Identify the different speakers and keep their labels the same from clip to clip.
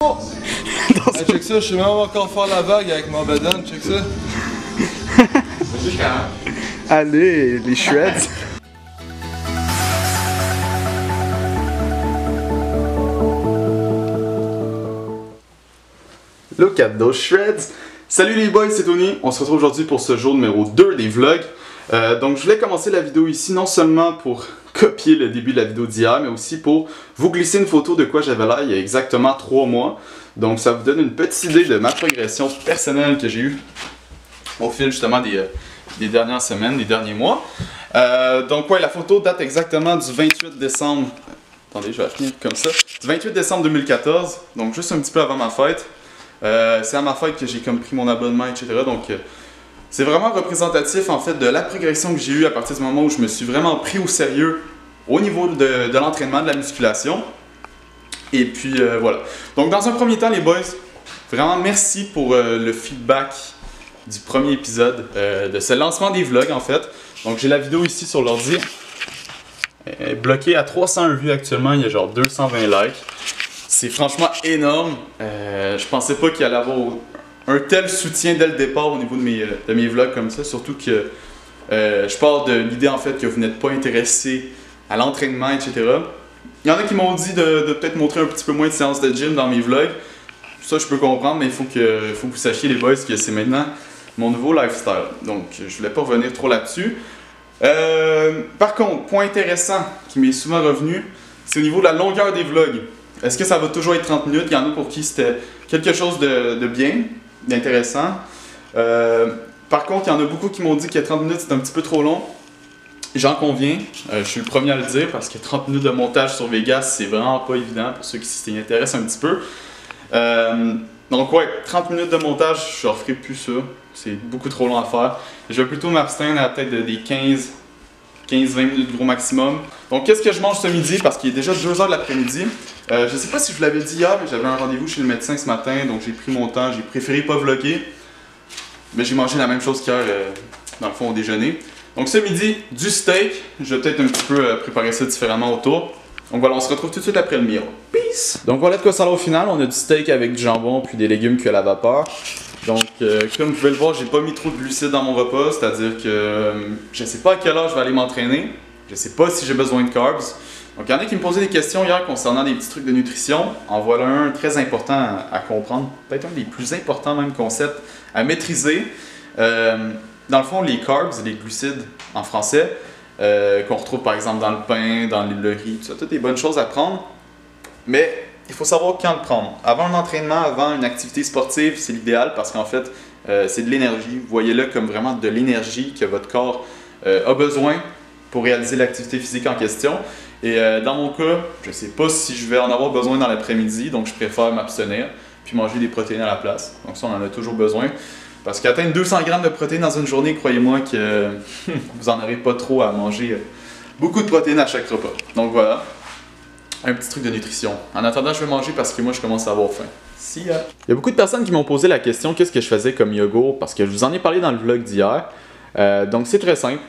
Speaker 1: Oh! Hey, check ça, je sais même encore faire la vague avec mon badane, check ça.
Speaker 2: Allez, les shreds. Look at those shreds. Salut les boys, c'est Tony. On se retrouve aujourd'hui pour ce jour numéro 2 des vlogs. Donc je voulais commencer la vidéo ici non seulement pour copier le début de la vidéo d'hier, mais aussi pour vous glisser une photo de quoi j'avais l'air il y a exactement 3 mois. Donc ça vous donne une petite idée de ma progression personnelle que j'ai eue au fil justement des dernières semaines, des derniers mois. Donc ouais, la photo date exactement du 28 décembre. Attendez, je vais la finir comme ça. Du 28 décembre 2014, donc juste un petit peu avant ma fête. C'est à ma fête que j'ai comme pris mon abonnement, etc. Donc c'est vraiment représentatif en fait de la progression que j'ai eue à partir du moment où je me suis vraiment pris au sérieux au niveau de l'entraînement, de la musculation. Et puis voilà. Donc dans un premier temps les boys, vraiment merci pour le feedback du premier épisode, de ce lancement des vlogs en fait. Donc j'ai la vidéo ici sur l'ordi. Elle est bloquée à 301 vues actuellement, il y a genre 220 likes. C'est franchement énorme. Je pensais pas qu'il allait avoir un tel soutien dès le départ au niveau de mes vlogs comme ça. Surtout que je pars de l'idée en fait que vous n'êtes pas intéressé à l'entraînement, etc. Il y en a qui m'ont dit de peut-être montrer un petit peu moins de séances de gym dans mes vlogs. Ça je peux comprendre, mais il faut que vous sachiez les boys que c'est maintenant mon nouveau lifestyle. Donc je voulais pas revenir trop là-dessus. Par contre, point intéressant qui m'est souvent revenu, c'est au niveau de la longueur des vlogs. Est-ce que ça va toujours être 30 minutes? Il y en a pour qui c'était quelque chose de bien, d'intéressant. Par contre, il y en a beaucoup qui m'ont dit que 30 minutes c'est un petit peu trop long. J'en conviens, je suis le premier à le dire parce que 30 minutes de montage sur Vegas, c'est vraiment pas évident pour ceux qui s'y intéressent un petit peu. Donc ouais, 30 minutes de montage, je ne referai plus ça. C'est beaucoup trop long à faire. Je vais plutôt m'abstenir à peut-être des 15-20 minutes gros maximum. Donc qu'est-ce que je mange ce midi? Parce qu'il est déjà 2h de l'après-midi. Je sais pas si je vous l'avais dit hier, mais j'avais un rendez-vous chez le médecin ce matin, donc j'ai pris mon temps, j'ai préféré pas vlogger. Mais j'ai mangé la même chose qu'hier, dans le fond, au déjeuner. Donc ce midi, du steak. Je vais peut-être un petit peu préparer ça différemment autour. Donc voilà, on se retrouve tout de suite après le meal. Peace! Donc voilà de quoi ça a au final. On a du steak avec du jambon puis des légumes cuits à la vapeur. Donc comme vous pouvez le voir, j'ai pas mis trop de glucides dans mon repas. C'est-à-dire que je sais pas à quelle heure je vais aller m'entraîner. Je sais pas si j'ai besoin de carbs. Donc il y en a qui me posaient des questions hier concernant des petits trucs de nutrition. En voilà un très important à comprendre. Peut-être un des plus importants même concepts à maîtriser. Dans le fond, les carbs, les glucides en français, qu'on retrouve par exemple dans le pain, dans le riz, tout ça, toutes des bonnes choses à prendre. Mais il faut savoir quand le prendre. Avant un entraînement, avant une activité sportive, c'est l'idéal parce qu'en fait, c'est de l'énergie. Voyez-le comme vraiment de l'énergie que votre corps a besoin pour réaliser l'activité physique en question. Et dans mon cas, je ne sais pas si je vais en avoir besoin dans l'après-midi, donc je préfère m'abstenir puis manger des protéines à la place. Donc ça, on en a toujours besoin. Parce qu'atteindre 200 grammes de protéines dans une journée, croyez-moi que vous n'en aurez pas trop à manger beaucoup de protéines à chaque repas. Donc voilà, un petit truc de nutrition. En attendant, je vais manger parce que moi, je commence à avoir faim. See ya! Il y a beaucoup de personnes qui m'ont posé la question qu'est-ce que je faisais comme yogourt, parce que je vous en ai parlé dans le vlog d'hier. Donc c'est très simple.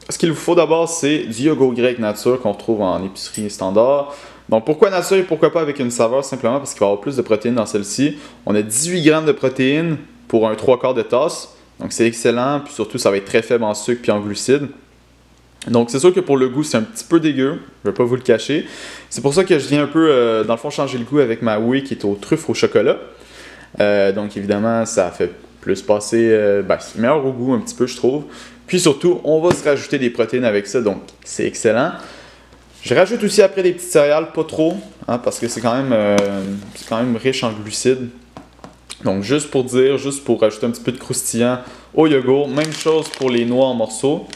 Speaker 2: Ce qu'il vous faut d'abord, c'est du yogourt grec nature qu'on retrouve en épicerie standard. Donc pourquoi nature et pourquoi pas avec une saveur? Simplement parce qu'il va y avoir plus de protéines dans celle-ci. On a 18 grammes de protéines pour un 3/4 de tasse. Donc c'est excellent, puis surtout ça va être très faible en sucre puis en glucides. Donc c'est sûr que pour le goût c'est un petit peu dégueu, je vais pas vous le cacher. C'est pour ça que je viens un peu, dans le fond, changer le goût avec ma whey qui est aux truffes au chocolat. Donc évidemment ça fait plus passer, c'est meilleur au goût un petit peu je trouve. Puis surtout on va se rajouter des protéines avec ça, donc c'est excellent. Je rajoute aussi après des petites céréales, pas trop, hein, parce que c'est quand même riche en glucides. Donc juste pour rajouter un petit peu de croustillant au yogourt. Même chose pour les noix en morceaux.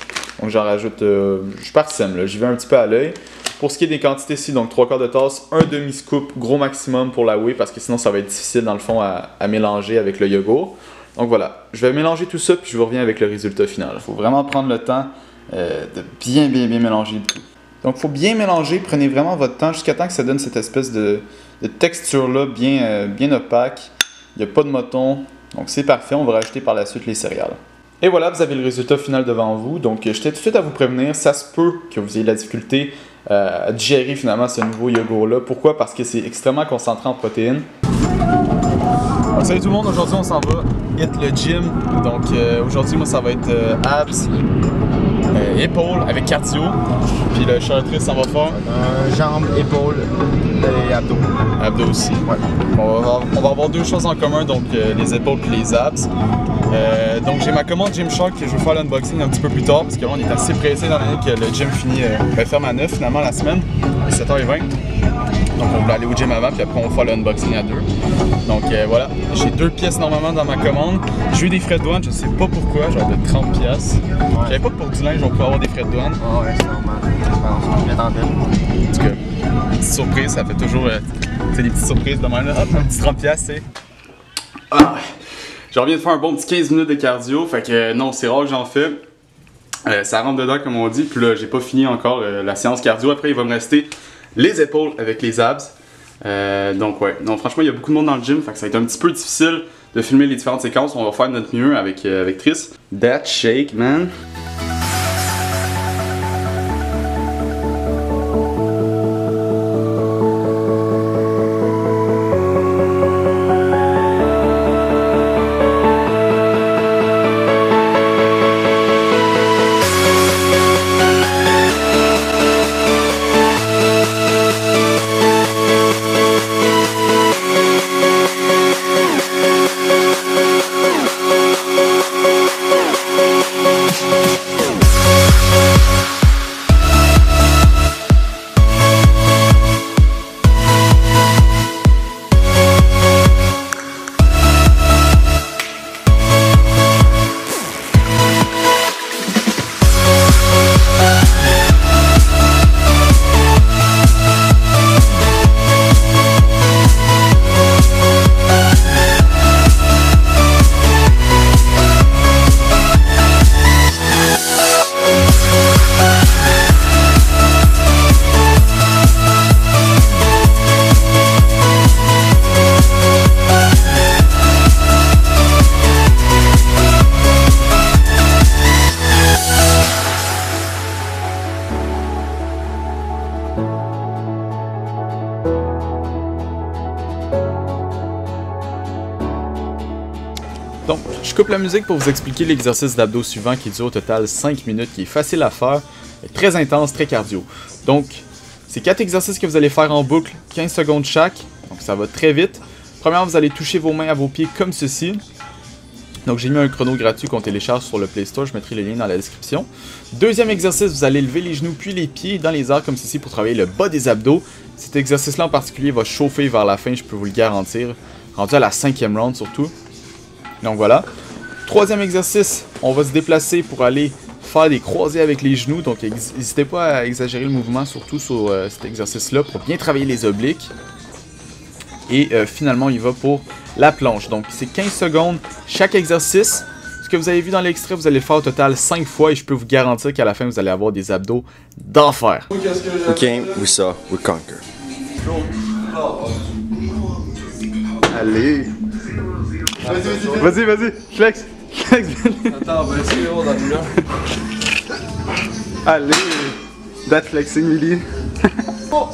Speaker 2: Donc j'en rajoute, je parsème là, j'y vais un petit peu à l'œil. Pour ce qui est des quantités ici, donc 3/4 de tasse, un demi-scoop, gros maximum pour la whey, parce que sinon ça va être difficile dans le fond à mélanger avec le yogourt. Donc voilà, je vais mélanger tout ça puis je vous reviens avec le résultat final. Il faut vraiment prendre le temps de bien mélanger le tout. Donc il faut bien mélanger, prenez vraiment votre temps jusqu'à temps que ça donne cette espèce de texture là bien opaque. Il n'y a pas de moton, donc c'est parfait. On va rajouter par la suite les céréales. Et voilà, vous avez le résultat final devant vous. Donc je tiens tout de suite à vous prévenir, ça se peut que vous ayez de la difficulté à digérer finalement ce nouveau yogourt-là. Pourquoi? Parce que c'est extrêmement concentré en protéines. Salut tout le monde, aujourd'hui on s'en va hit le gym. Donc aujourd'hui moi ça va être abs, épaules avec cardio. Puis le Chartrice ça va faire
Speaker 3: jambes, épaules et abdos.
Speaker 2: Abdos aussi. Ouais. On va avoir deux choses en commun, donc les épaules et les abs. Donc j'ai ma commande Gymshark que je vais faire l'unboxing un petit peu plus tard parce que là on est assez pressé dans l'année que le gym finit, ferme à 9 finalement la semaine, à 7h20. Donc on voulait aller au gym avant puis après on va faire l'unboxing à 2. Donc voilà, j'ai 2 pièces normalement dans ma commande. J'ai eu des frais de douane, je sais pas pourquoi, genre de 30 pièces. Je savais pas que pour du linge on peut avoir des frais de douane.
Speaker 3: Ah ouais, c'est normal. Je m'attendais.
Speaker 2: En tout cas, une petite surprise, ça fait toujours des petites surprises de même là. Hop, un petit 30 pièces, c'est. Ah, je reviens de faire un bon petit 15 minutes de cardio, fait que non, c'est rare que j'en fais. Ça rentre dedans comme on dit, puis là j'ai pas fini encore la séance cardio. Après il va me rester les épaules avec les abs. Donc ouais, non franchement il y a beaucoup de monde dans le gym, fait que ça va être un petit peu difficile de filmer les différentes séquences. On va faire notre mieux avec Tris. That shake man. Donc, je coupe la musique pour vous expliquer l'exercice d'abdos suivant qui dure au total 5 minutes, qui est facile à faire, très intense, très cardio. Donc, c'est 4 exercices que vous allez faire en boucle, 15 secondes chaque, donc ça va très vite. Premièrement, vous allez toucher vos mains à vos pieds comme ceci. Donc j'ai mis un chrono gratuit qu'on télécharge sur le Play Store, je mettrai les liens dans la description. Deuxième exercice, vous allez lever les genoux puis les pieds dans les airs comme ceci pour travailler le bas des abdos. Cet exercice-là en particulier va chauffer vers la fin, je peux vous le garantir. Rendu à la 5e round surtout. Donc voilà. Troisième exercice, on va se déplacer pour aller faire des croisés avec les genoux. Donc n'hésitez pas à exagérer le mouvement, surtout sur cet exercice-là, pour bien travailler les obliques. Et finalement, il va pour la planche. Donc c'est 15 secondes chaque exercice. Ce que vous avez vu dans l'extrait, vous allez le faire au total 5 fois et je peux vous garantir qu'à la fin, vous allez avoir des abdos d'enfer.
Speaker 3: We came, we saw, we conquer.
Speaker 2: Allez. Vas-y, flex.
Speaker 1: Attends, ben c'est gros dans le mur.
Speaker 2: Allez. That flexing, Lily.
Speaker 1: Oh.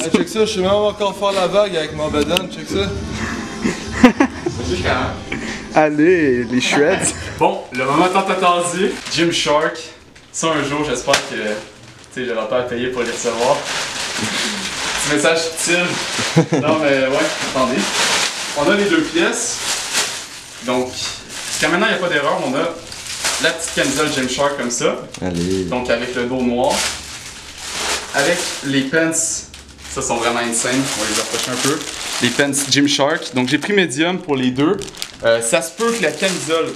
Speaker 1: Hey, check ça, je sais même encore faire la vague avec mon bedaine, check ça.
Speaker 2: Allez, les shreds.
Speaker 4: Bon, le moment tant attendu, Gymshark. Ça un jour, j'espère que j'aurai pas à payer pour les recevoir. Petit message utile. Non mais ouais, attendez. On a les 2 pièces. Donc, jusqu'à maintenant il n'y a pas d'erreur, on a la petite camisole Gymshark comme ça.
Speaker 3: Allez.
Speaker 4: Donc avec le dos noir. Avec les pants, ça sont vraiment insane, on va les approcher un peu. Les pants Gymshark, donc j'ai pris médium pour les deux. Ça se peut que la camisole,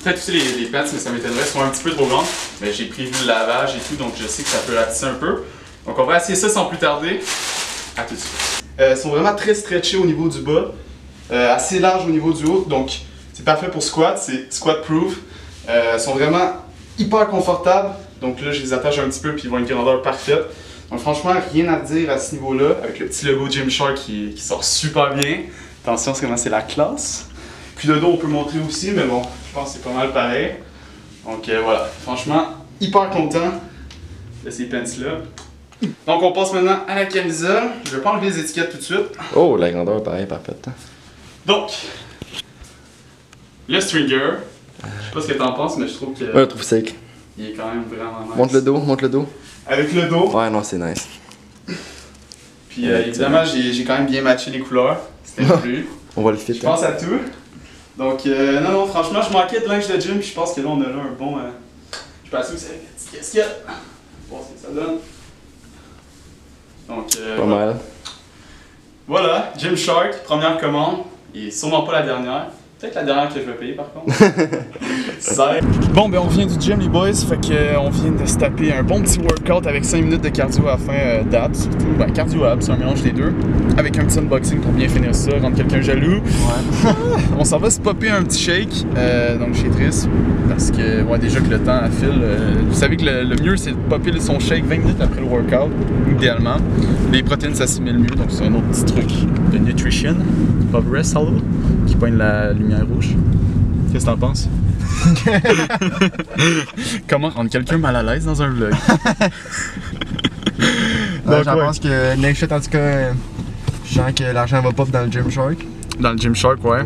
Speaker 4: peut-être aussi les pants, mais ça m'étonnerait, sont un petit peu trop grandes. Mais j'ai prévu le lavage et tout, donc je sais que ça peut ratisser un peu. Donc on va essayer ça sans plus tarder. À tout de suite. Ils sont vraiment très stretchés au niveau du bas, assez larges au niveau du haut, donc c'est parfait pour squat, c'est squat proof. Ils sont vraiment hyper confortables, donc là je les attache un petit peu puis ils vont être une grandeur parfaite. Donc franchement, rien à dire à ce niveau-là, avec le petit logo Gymshark qui sort super bien. Attention, c'est comment c'est la classe. Puis le dos, on peut montrer aussi, mais bon, je pense que c'est pas mal pareil. Donc voilà, franchement, hyper content de ces pants-là. Donc on passe maintenant à la camisole. Je vais pas enlever les étiquettes tout de suite.
Speaker 3: Oh, la grandeur, pareil, parfaite.
Speaker 4: Donc, le stringer. Je sais pas ce que t'en penses, mais je trouve que
Speaker 3: Ouais, je trouve sec.
Speaker 4: il est quand même vraiment nice.
Speaker 3: Montre le dos, montre le dos.
Speaker 4: Avec le dos.
Speaker 3: Ouais, non, c'est nice.
Speaker 4: Puis évidemment, j'ai quand même bien matché les couleurs. C'était voulu.
Speaker 3: On va le fit.
Speaker 4: Je pense à tout. Donc, non, franchement, je manquais de linge de gym. Puis je pense que là, on a là un bon. Je pense que c'est avec la petite casquette. Voir ce que ça donne. Donc,
Speaker 3: Pas mal.
Speaker 4: Voilà, Gymshark, première commande. Et sûrement pas la dernière. Peut-être la dernière que je vais payer par contre. Bon, ben on vient du gym, les boys. Fait que on vient de se taper un bon petit workout avec 5 minutes de cardio à la fin d'abs. Surtout, ben cardio-abs, c'est un mélange des deux. Avec un petit unboxing pour bien finir ça, rendre quelqu'un jaloux. Ouais. On s'en va se popper un petit shake. Donc chez Tris. Parce que, ouais, déjà que le temps file. Vous savez que le mieux, c'est de popper son shake 20 minutes après le workout, idéalement. Les protéines s'assimilent mieux, donc c'est un autre petit truc de nutrition. Bob Rest, hello, qui pointe la lumière rouge. Qu'est-ce que t'en penses? Comment rendre quelqu'un mal à l'aise dans un vlog?
Speaker 3: J'en pense que next shot, en tout cas, je sens que l'argent va pop dans le Gymshark.
Speaker 4: Dans le Gymshark, ouais.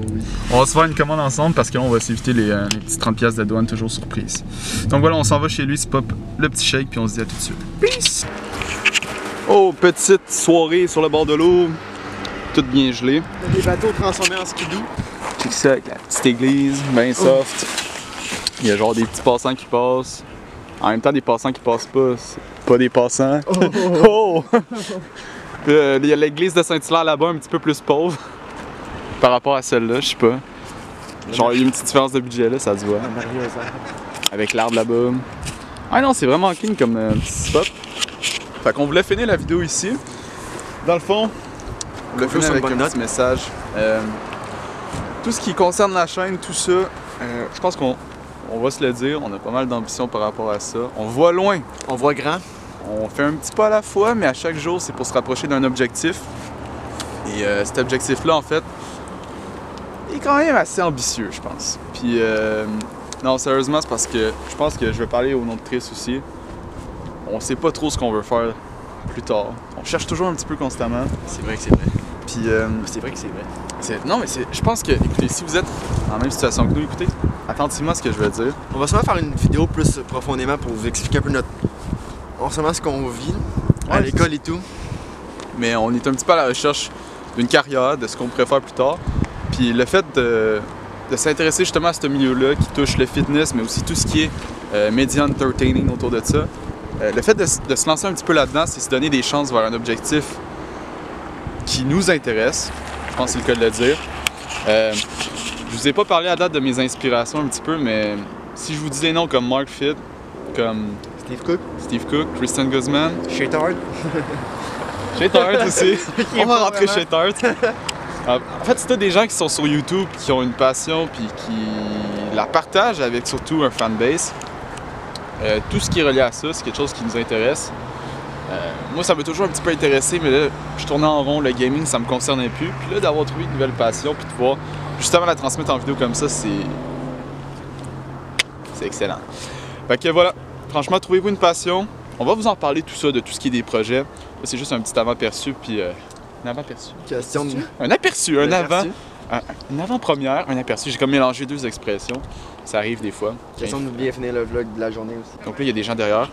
Speaker 4: On va se faire une commande ensemble parce que là, on va s'éviter les petits 30$ de douane, toujours surprise. Donc voilà, on s'en va chez lui, se pop le petit shake, puis on se dit à tout de suite. Peace! Oh, petite soirée sur le bord de l'eau. Tout bien gelé.
Speaker 3: Des bateaux transformés en skidoo.
Speaker 4: Check ça avec la petite église, bien soft. Il y a genre des petits passants qui passent. En même temps, des passants qui passent pas. C'est pas des passants. Oh! Il y a l'église de Saint-Hilaire là-bas, un petit peu plus pauvre. Par rapport à celle-là, je sais pas. Genre, il y a une petite différence de budget là, ça se voit. Avec l'arbre là-bas. Ah non, c'est vraiment clean comme petit spot. Fait qu'on voulait finir la vidéo ici. Dans le fond, on voulait finir avec un petit message. Tout ce qui concerne la chaîne, tout ça, je pense qu'on va se le dire, on a pas mal d'ambition par rapport à ça. On voit loin.
Speaker 3: On voit grand.
Speaker 4: On fait un petit pas à la fois, mais à chaque jour, c'est pour se rapprocher d'un objectif. Et cet objectif-là, en fait, est quand même assez ambitieux, je pense. Puis, non, sérieusement, c'est parce que je pense que je vais parler au nom de Tris aussi. On sait pas trop ce qu'on veut faire plus tard. On cherche toujours un petit peu constamment.
Speaker 3: C'est vrai que c'est vrai.
Speaker 4: Puis,
Speaker 3: C'est vrai que c'est vrai.
Speaker 4: non, mais je pense que, écoutez, si vous êtes dans la même situation que nous, écoutez attentivement à ce que je veux dire.
Speaker 3: On va sûrement faire une vidéo plus profondément pour vous expliquer un peu ce qu'on vit à l'école et tout.
Speaker 4: Mais on est un petit peu à la recherche d'une carrière, de ce qu'on pourrait faire plus tard. Puis le fait de s'intéresser justement à ce milieu-là qui touche le fitness, mais aussi tout ce qui est media entertaining autour de ça. Le fait de se lancer un petit peu là-dedans, c'est se donner des chances vers un objectif qui nous intéresse. Je pense que c'est le cas de le dire. Je vous ai pas parlé à date de mes inspirations un petit peu, mais si je vous dis des noms comme Mark Fit, comme Steve Cook, Kristen Guzman,
Speaker 3: Shea Tart.
Speaker 4: Shea Tart aussi. On va rentrer chez Tart. En fait, c'est des gens qui sont sur YouTube, qui ont une passion, puis qui la partagent avec surtout un fanbase. Tout ce qui est relié à ça, c'est quelque chose qui nous intéresse. Moi, ça m'a toujours un petit peu intéressé, mais là, je tournais en rond, le gaming, ça me concernait plus. Puis là, d'avoir trouvé une nouvelle passion, puis de pouvoir justement la transmettre en vidéo comme ça, c'est excellent. Fait que voilà, franchement, trouvez-vous une passion. On va vous en parler tout ça, de tout ce qui est des projets. Là, c'est juste un petit avant-aperçu, puis un avant-aperçu.
Speaker 3: Question de...
Speaker 4: Un aperçu, un avant. Une avant-première, un aperçu. J'ai comme mélangé deux expressions. Ça arrive des fois.
Speaker 3: Question de bien finir le vlog de la journée aussi.
Speaker 4: Donc là, il y a des gens derrière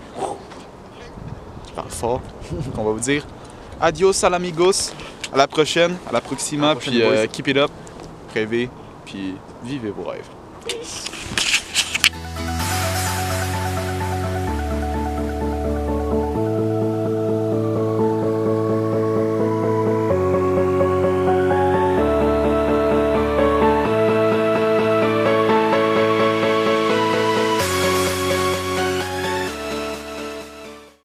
Speaker 4: qui parlent fort. Donc on va vous dire adios à l'amigos. À la prochaine, à la proxima, puis keep it up. Rêvez, puis vivez vos rêves.